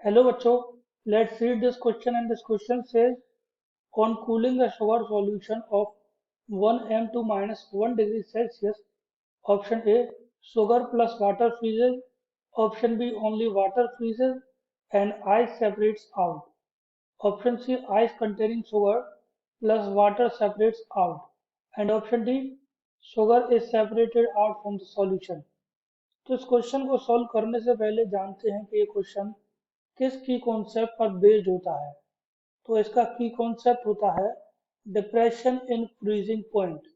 Hello बच्चों, let's read this question and this question says on cooling a sugar solution of 1 m to minus 1 degree Celsius, option A sugar plus water freezes, option B only water freezes and ice separates out, option C ice containing sugar plus water separates out and option D sugar is separated out from the solution. तो इस question को solve करने से पहले जानते हैं कि ये क्वेश्चन किस की कॉन्सेप्ट पर बेस्ड होता है। तो इसका की कॉन्सेप्ट होता है डिप्रेशन इन फ्रीजिंग पॉइंट।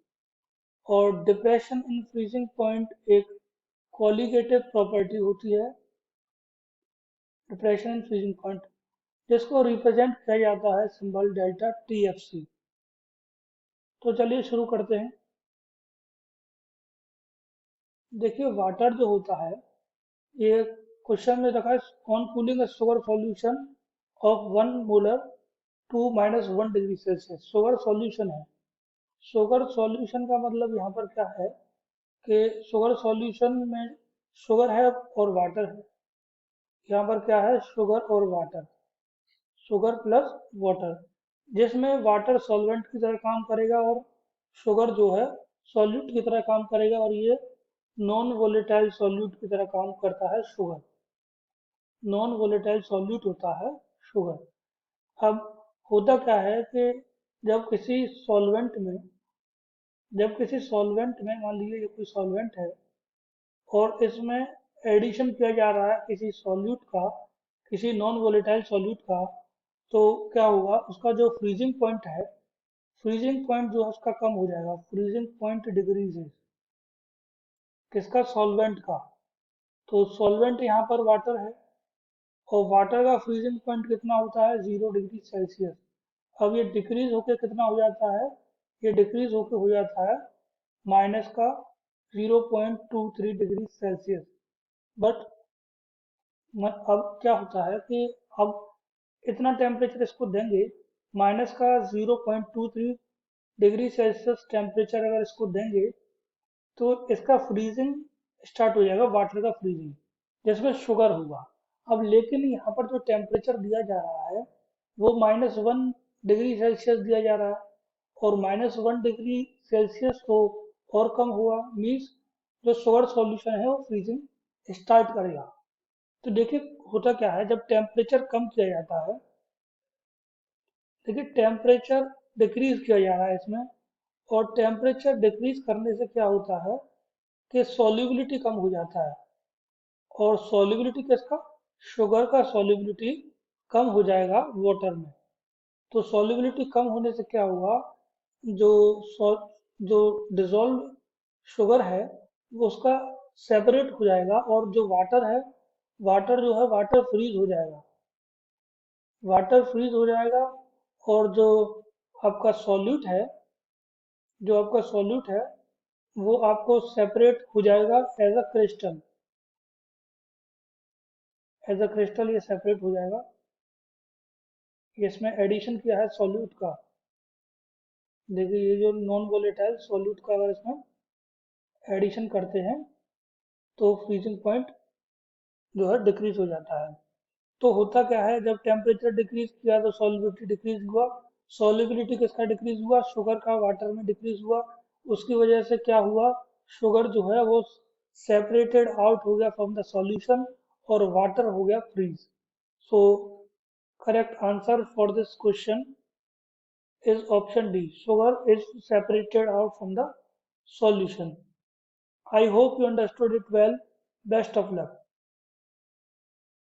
और डिप्रेशन इन फ्रीजिंग पॉइंट एक कॉलिगेटिव प्रॉपर्टी होती है, डिप्रेशन इन फ्रीजिंग पॉइंट, जिसको रिप्रेजेंट किया जाता है सिंबल डेल्टा TFC। तो चलिए शुरू करते हैं। देखिए वाटर जो होता है, ये क्वेश्चन में रखा है on cooling a sugar solution of 1 molar to minus 1 degree Celsius. Sugar solution है। शुगर सॉल्यूशन का मतलब यहाँ पर क्या है कि शुगर सॉल्यूशन में शुगर है और वाटर है। यहाँ पर क्या है, शुगर और वाटर, शुगर प्लस वाटर, जिसमें वाटर सॉल्वेंट की तरह काम करेगा और शुगर जो है सॉल्यूट की तरह काम करेगा, और ये नॉन वोलेटाइल सॉल्यूट की तरह काम करता है शुगर। नॉन वोलेटाइल सॉल्यूट होता है शुगर। अब होता क्या है कि जब किसी सॉल्वेंट में मान लीजिए ये कोई सॉल्वेंट है और इसमें एडिशन किया जा रहा है किसी सॉल्यूट का, किसी नॉन वोलेटाइल सॉल्यूट का, तो क्या होगा, उसका जो फ्रीजिंग पॉइंट है, फ्रीजिंग पॉइंट जो है उसका कम हो जाएगा। फ्रीजिंग पॉइंट डिक्रीजेस, किसका, सॉल्वेंट का। तो सॉल्वेंट यहाँ पर वाटर है और वाटर का फ्रीजिंग पॉइंट कितना होता है, 0 डिग्री सेल्सियस। अब ये डिक्रीज होके कितना हो जाता है, ये डिक्रीज होके हो जाता है माइनस का 0.23 डिग्री सेल्सियस। बट अब क्या होता है कि अब इतना टेम्परेचर इसको देंगे, माइनस का 0.23 डिग्री सेल्सियस टेम्परेचर अगर इसको देंगे तो इसका फ्रीजिंग स्टार्ट हो जाएगा, वाटर का फ्रीजिंग, जिसमें शुगर होगा। अब लेकिन यहाँ पर जो टेम्परेचर दिया जा रहा है वो -1 डिग्री सेल्सियस दिया जा रहा है, और -1 डिग्री सेल्सियस तो और कम हुआ, मीन्स जो शुगर सॉल्यूशन है वो फ्रीजिंग स्टार्ट करेगा। तो देखिए होता क्या है, जब टेम्परेचर कम किया जाता है, देखिए टेम्परेचर डिक्रीज किया जा रहा है इसमें, और टेम्परेचर डिक्रीज करने से क्या होता है कि सॉल्युबिलिटी कम हो जाता है। और सॉल्युबिलिटी किसका, शुगर का सॉल्युबिलिटी कम हो जाएगा वाटर में। तो सॉल्युबिलिटी कम होने से क्या होगा, जो जो डिजोल्व शुगर है वो उसका सेपरेट हो जाएगा, और जो वाटर है, वाटर जो है वाटर फ्रीज हो जाएगा, वाटर फ्रीज हो जाएगा। और आपका सॉल्यूट है जो आपका सॉल्यूट है वो आपको सेपरेट हो जाएगा as a crystal, as a crystal ये सेपरेट हो जाएगा। इसमें एडिशन किया है सॉल्यूट का। देखिए ये जो नॉन वोलेटाइल सॉल्यूट का अगर इसमें एडिशन करते हैं तो फ्रीजिंग पॉइंट जो है डिक्रीज हो जाता है। तो होता क्या है, जब टेम्परेचर डिक्रीज किया तो सॉल्युबिलिटी डिक्रीज हुआ। सॉल्युबिलिटी किसका डिक्रीज हुआ, शुगर का वाटर में डिक्रीज हुआ। उसकी वजह से क्या हुआ, शुगर जो है वो सेपरेटेड आउट हो गया फ्रॉम द सॉल्यूशन और वाटर हो गया freeze. So correct answer for this question is option D. Sugar is separated out from the solution. I hope you understood it well. Best of luck.